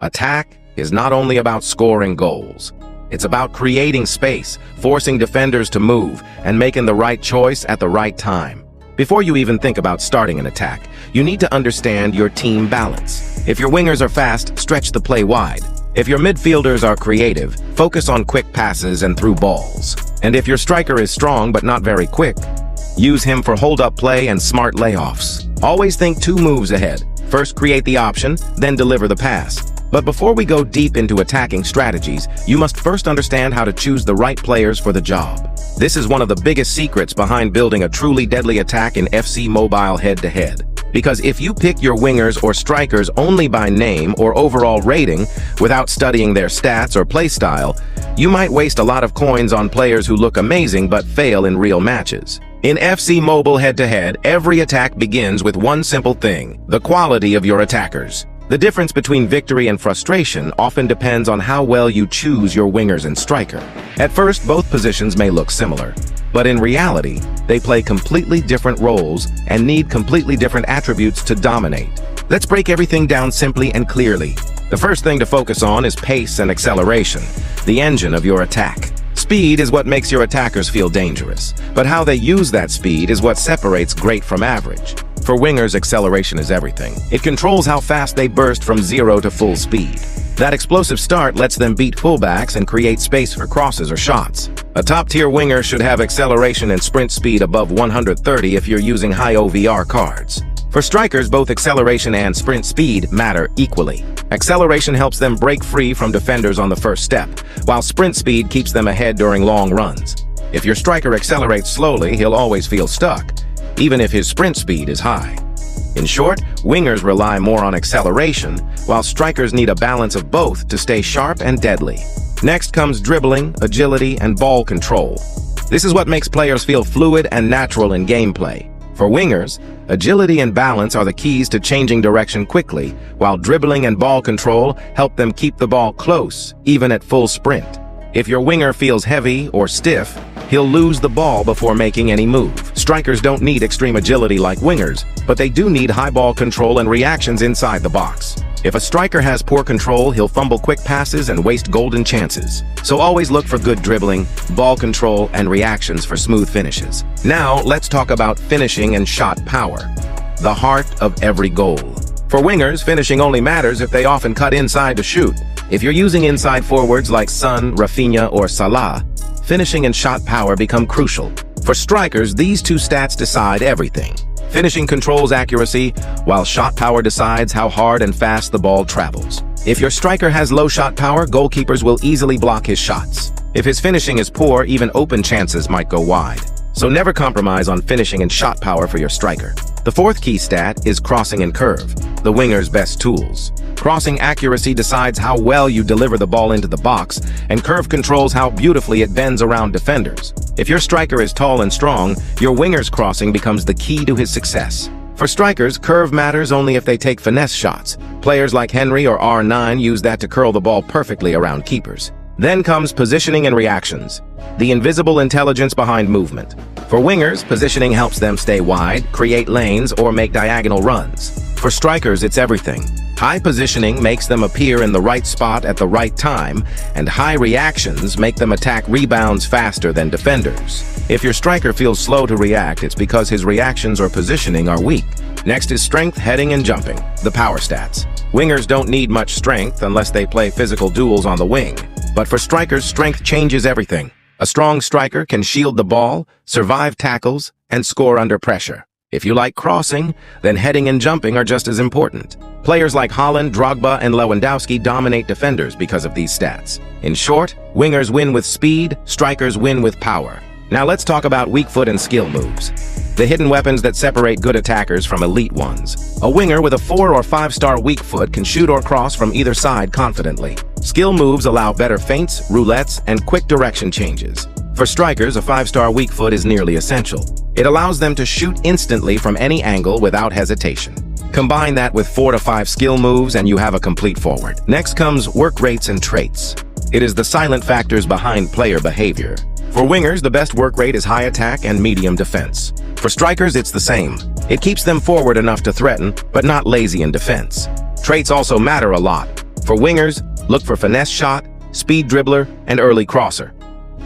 Attack is not only about scoring goals. It's about creating space, forcing defenders to move, and making the right choice at the right time. Before you even think about starting an attack, you need to understand your team balance. If your wingers are fast, stretch the play wide. If your midfielders are creative, focus on quick passes and through balls. And if your striker is strong but not very quick, use him for hold-up play and smart layoffs. Always think 2 moves ahead. First create the option, then deliver the pass. But before we go deep into attacking strategies, you must first understand how to choose the right players for the job. This is one of the biggest secrets behind building a truly deadly attack in FC Mobile head-to-head. Because if you pick your wingers or strikers only by name or overall rating without studying their stats or playstyle, you might waste a lot of coins on players who look amazing but fail in real matches. In FC Mobile head-to-head, every attack begins with one simple thing: the quality of your attackers. The difference between victory and frustration often depends on how well you choose your wingers and striker. At first, both positions may look similar, but in reality, they play completely different roles and need completely different attributes to dominate. Let's break everything down simply and clearly. The first thing to focus on is pace and acceleration, the engine of your attack. Speed is what makes your attackers feel dangerous, but how they use that speed is what separates great from average. For wingers, acceleration is everything. It controls how fast they burst from 0 to full speed. That explosive start lets them beat fullbacks and create space for crosses or shots. A top-tier winger should have acceleration and sprint speed above 130 if you're using high OVR cards. For strikers, both acceleration and sprint speed matter equally. Acceleration helps them break free from defenders on the first step, while sprint speed keeps them ahead during long runs. If your striker accelerates slowly, he'll always feel stuck, even if his sprint speed is high. In short, wingers rely more on acceleration, while strikers need a balance of both to stay sharp and deadly. Next comes dribbling, agility, and ball control. This is what makes players feel fluid and natural in gameplay. For wingers, agility and balance are the keys to changing direction quickly, while dribbling and ball control help them keep the ball close, even at full sprint. If your winger feels heavy or stiff, he'll lose the ball before making any move. Strikers don't need extreme agility like wingers, but they do need high ball control and reactions inside the box. If a striker has poor control, he'll fumble quick passes and waste golden chances. So always look for good dribbling, ball control, and reactions for smooth finishes. Now, let's talk about finishing and shot power, the heart of every goal. For wingers, finishing only matters if they often cut inside to shoot. If you're using inside forwards like Son, Rafinha, or Salah, finishing and shot power become crucial. For strikers, these 2 stats decide everything. Finishing controls accuracy, while shot power decides how hard and fast the ball travels. If your striker has low shot power, goalkeepers will easily block his shots. If his finishing is poor, even open chances might go wide. So never compromise on finishing and shot power for your striker. The 4th key stat is crossing and curve, the winger's best tools. Crossing accuracy decides how well you deliver the ball into the box, and curve controls how beautifully it bends around defenders. If your striker is tall and strong, your winger's crossing becomes the key to his success. For strikers, curve matters only if they take finesse shots. Players like Henry or R9 use that to curl the ball perfectly around keepers. Then comes positioning and reactions, the invisible intelligence behind movement. For wingers, positioning helps them stay wide, create lanes, or make diagonal runs. For strikers, it's everything. High positioning makes them appear in the right spot at the right time, and high reactions make them attack rebounds faster than defenders. If your striker feels slow to react, it's because his reactions or positioning are weak. Next is strength, heading, and jumping, the power stats. Wingers don't need much strength unless they play physical duels on the wing. But for strikers, strength changes everything. A strong striker can shield the ball, survive tackles, and score under pressure. If you like crossing, then heading and jumping are just as important. Players like Haaland, Drogba, and Lewandowski dominate defenders because of these stats. In short, wingers win with speed, strikers win with power. Now let's talk about weak foot and skill moves, the hidden weapons that separate good attackers from elite ones. A winger with a 4 or 5-star weak foot can shoot or cross from either side confidently. Skill moves allow better feints, roulettes, and quick direction changes. For strikers, a 5-star weak foot is nearly essential. It allows them to shoot instantly from any angle without hesitation. Combine that with 4 to 5 skill moves and you have a complete forward. Next comes work rates and traits. It is the silent factors behind player behavior. For wingers, the best work rate is high attack and medium defense. For strikers, it's the same. It keeps them forward enough to threaten, but not lazy in defense. Traits also matter a lot. For wingers, look for finesse shot, speed dribbler, and early crosser.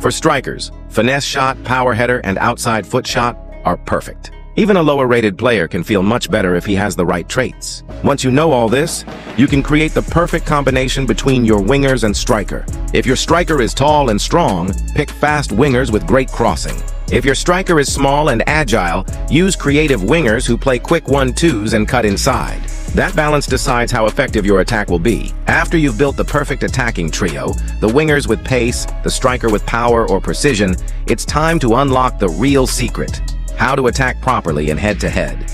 For strikers, finesse shot, power header, and outside foot shot are perfect. Even a lower-rated player can feel much better if he has the right traits. Once you know all this, you can create the perfect combination between your wingers and striker. If your striker is tall and strong, pick fast wingers with great crossing. If your striker is small and agile, use creative wingers who play quick 1-2s and cut inside. That balance decides how effective your attack will be. After you've built the perfect attacking trio, the wingers with pace, the striker with power or precision, it's time to unlock the real secret: how to attack properly in head-to-head.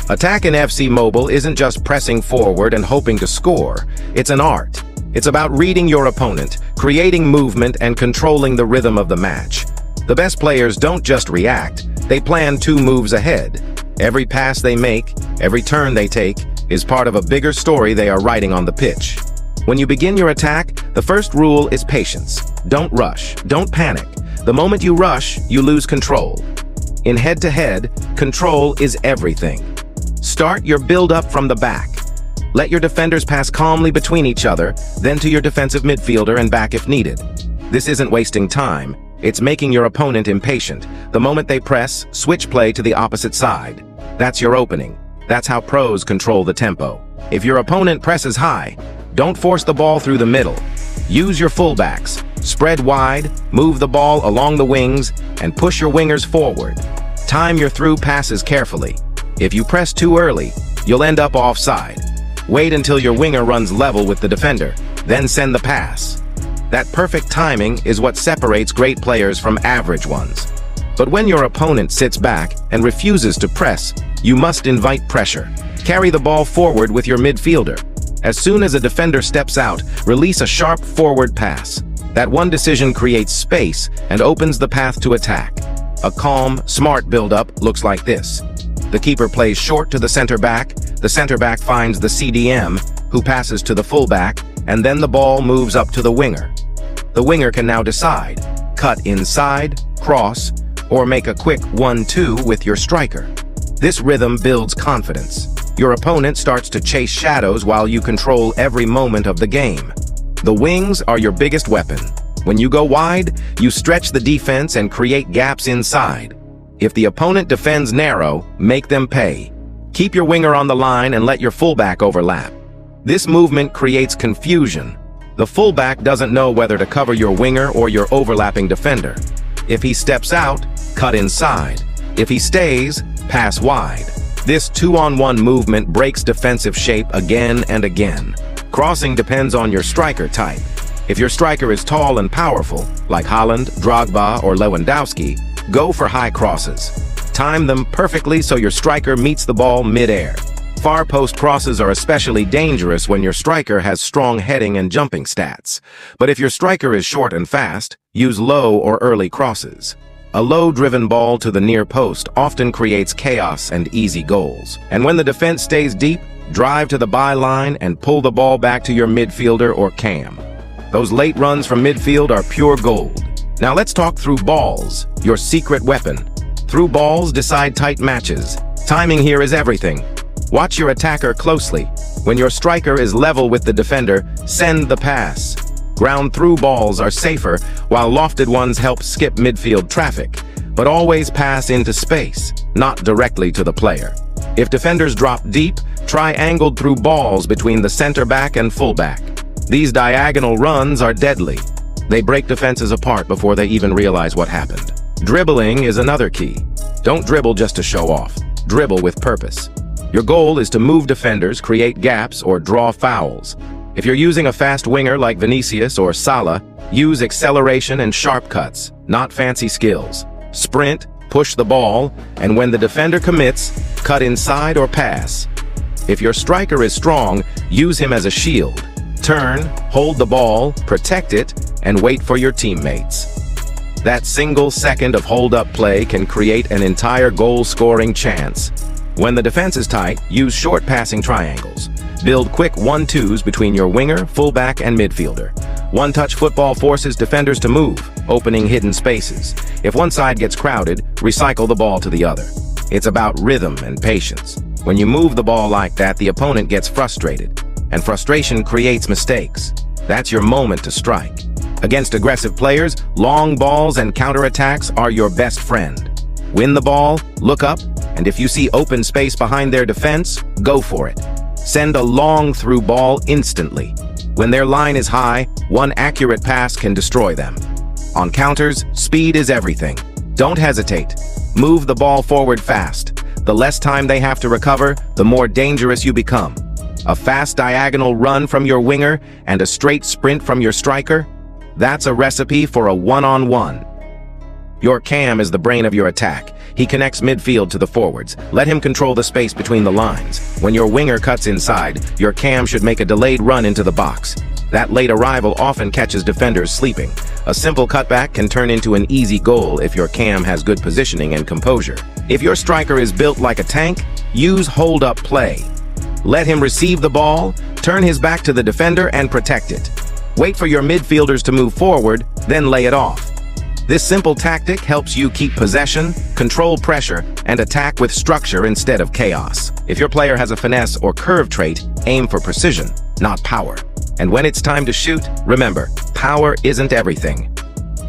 Attack in FC Mobile isn't just pressing forward and hoping to score. It's an art. It's about reading your opponent, creating movement, and controlling the rhythm of the match. The best players don't just react, they plan 2 moves ahead. Every pass they make, every turn they take, is part of a bigger story they are writing on the pitch. When you begin your attack, the first rule is patience. Don't rush, don't panic. The moment you rush, you lose control. In head-to-head, control is everything. Start your build-up from the back. Let your defenders pass calmly between each other, then to your defensive midfielder and back if needed. This isn't wasting time. It's making your opponent impatient. The moment they press, switch play to the opposite side. That's your opening. That's how pros control the tempo. If your opponent presses high, don't force the ball through the middle. Use your fullbacks. Spread wide, move the ball along the wings, and push your wingers forward. Time your through passes carefully. If you press too early, you'll end up offside. Wait until your winger runs level with the defender, then send the pass. That perfect timing is what separates great players from average ones. But when your opponent sits back and refuses to press, you must invite pressure. Carry the ball forward with your midfielder. As soon as a defender steps out, release a sharp forward pass. That one decision creates space and opens the path to attack. A calm, smart build-up looks like this. The keeper plays short to the center back finds the CDM, who passes to the fullback, and then the ball moves up to the winger. The winger can now decide: cut inside, cross, or make a quick 1-2 with your striker. This rhythm builds confidence. Your opponent starts to chase shadows while you control every moment of the game. The wings are your biggest weapon. When you go wide, you stretch the defense and create gaps inside. If the opponent defends narrow, make them pay. Keep your winger on the line and let your fullback overlap. This movement creates confusion. The fullback doesn't know whether to cover your winger or your overlapping defender. If he steps out, cut inside. If he stays, pass wide. This 2-on-1 movement breaks defensive shape again and again. Crossing depends on your striker type. If your striker is tall and powerful, like Haaland, Drogba, or Lewandowski, go for high crosses. Time them perfectly so your striker meets the ball mid-air. Far post crosses are especially dangerous when your striker has strong heading and jumping stats. But if your striker is short and fast, use low or early crosses. A low-driven ball to the near post often creates chaos and easy goals. And when the defense stays deep, drive to the byline and pull the ball back to your midfielder or cam. Those late runs from midfield are pure gold. Now let's talk through balls, your secret weapon. Through balls decide tight matches. Timing here is everything. Watch your attacker closely. When your striker is level with the defender, send the pass. Ground through balls are safer, while lofted ones help skip midfield traffic. But always pass into space, not directly to the player. If defenders drop deep, try angled through balls between the center back and fullback. These diagonal runs are deadly. They break defenses apart before they even realize what happened. Dribbling is another key. Don't dribble just to show off. Dribble with purpose. Your goal is to move defenders, create gaps, or draw fouls. If you're using a fast winger like Vinicius or Salah, use acceleration and sharp cuts, not fancy skills. Sprint, push the ball, and when the defender commits, cut inside or pass. If your striker is strong, use him as a shield. Turn, hold the ball, protect it, and wait for your teammates. That single second of hold-up play can create an entire goal-scoring chance. When the defense is tight, use short passing triangles. Build quick 1-2s between your winger, fullback, and midfielder. One-touch football forces defenders to move, opening hidden spaces. If one side gets crowded, recycle the ball to the other. It's about rhythm and patience. When you move the ball like that, the opponent gets frustrated. and frustration creates mistakes. That's your moment to strike. Against aggressive players, long balls and counterattacks are your best friend. Win the ball, look up, and if you see open space behind their defense, go for it. Send a long through ball instantly. When their line is high, one accurate pass can destroy them. On counters, speed is everything. Don't hesitate. Move the ball forward fast. The less time they have to recover, the more dangerous you become. A fast diagonal run from your winger and a straight sprint from your striker? That's a recipe for a one-on-one. Your cam is the brain of your attack. He connects midfield to the forwards. Let him control the space between the lines. When your winger cuts inside, your cam should make a delayed run into the box. That late arrival often catches defenders sleeping. A simple cutback can turn into an easy goal if your cam has good positioning and composure. If your striker is built like a tank, use hold-up play. Let him receive the ball, turn his back to the defender and protect it. Wait for your midfielders to move forward, then lay it off. This simple tactic helps you keep possession, control pressure, and attack with structure instead of chaos. If your player has a finesse or curve trait, aim for precision, not power. And when it's time to shoot, remember, power isn't everything.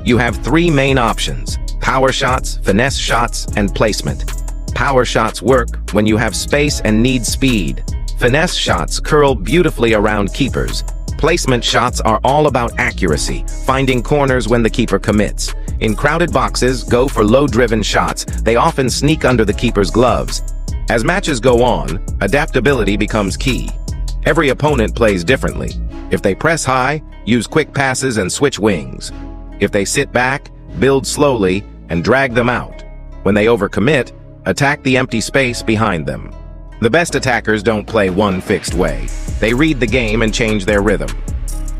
You have three main options: power shots, finesse shots, and placement. Power shots work when you have space and need speed. Finesse shots curl beautifully around keepers. Placement shots are all about accuracy, finding corners when the keeper commits. In crowded boxes, go for low-driven shots. They often sneak under the keeper's gloves. As matches go on, adaptability becomes key. Every opponent plays differently. If they press high, use quick passes and switch wings. If they sit back, build slowly and drag them out. When they overcommit, attack the empty space behind them. The best attackers don't play one fixed way. They read the game and change their rhythm.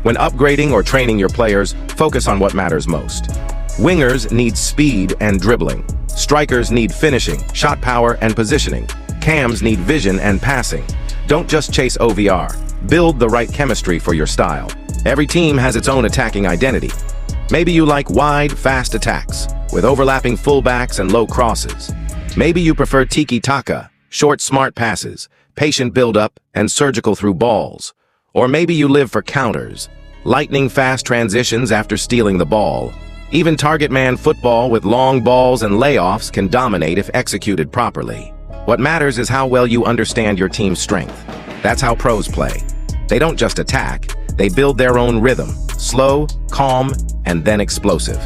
When upgrading or training your players, focus on what matters most. Wingers need speed and dribbling. Strikers need finishing, shot power, and positioning. Cams need vision and passing. Don't just chase OVR. Build the right chemistry for your style. Every team has its own attacking identity. Maybe you like wide, fast attacks, with overlapping fullbacks and low crosses. Maybe you prefer tiki-taka, short, smart passes, patient build-up, and surgical through balls. Or maybe you live for counters, lightning-fast transitions after stealing the ball. Even target man football with long balls and layoffs can dominate if executed properly. What matters is how well you understand your team's strength. That's how pros play. They don't just attack, they build their own rhythm, slow, calm, and then explosive.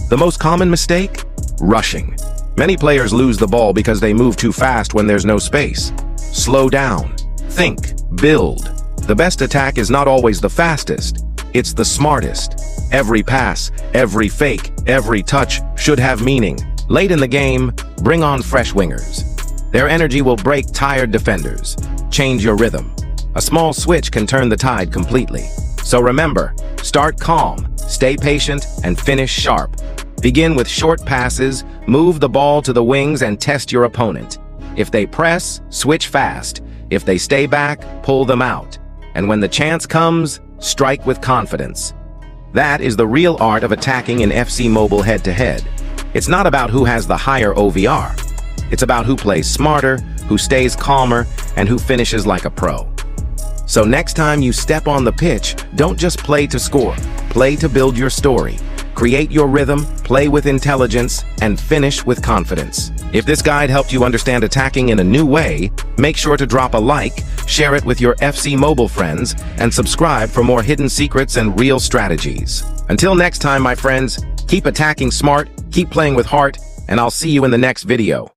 The most common mistake? Rushing. Many players lose the ball because they move too fast when there's no space. Slow down. Think. Build. The best attack is not always the fastest. It's the smartest. Every pass, every fake, every touch should have meaning. Late in the game, bring on fresh wingers. Their energy will break tired defenders. Change your rhythm. A small switch can turn the tide completely. So remember, start calm, stay patient, and finish sharp. Begin with short passes, move the ball to the wings, and test your opponent. If they press, switch fast. If they stay back, pull them out. And when the chance comes, strike with confidence. That is the real art of attacking in FC Mobile head-to-head. It's not about who has the higher OVR. It's about who plays smarter, who stays calmer, and who finishes like a pro. So next time you step on the pitch, don't just play to score. Play to build your story. Create your rhythm, play with intelligence, and finish with confidence. If this guide helped you understand attacking in a new way, make sure to drop a like, share it with your FC Mobile friends, and subscribe for more hidden secrets and real strategies. Until next time, my friends, keep attacking smart, keep playing with heart, and I'll see you in the next video.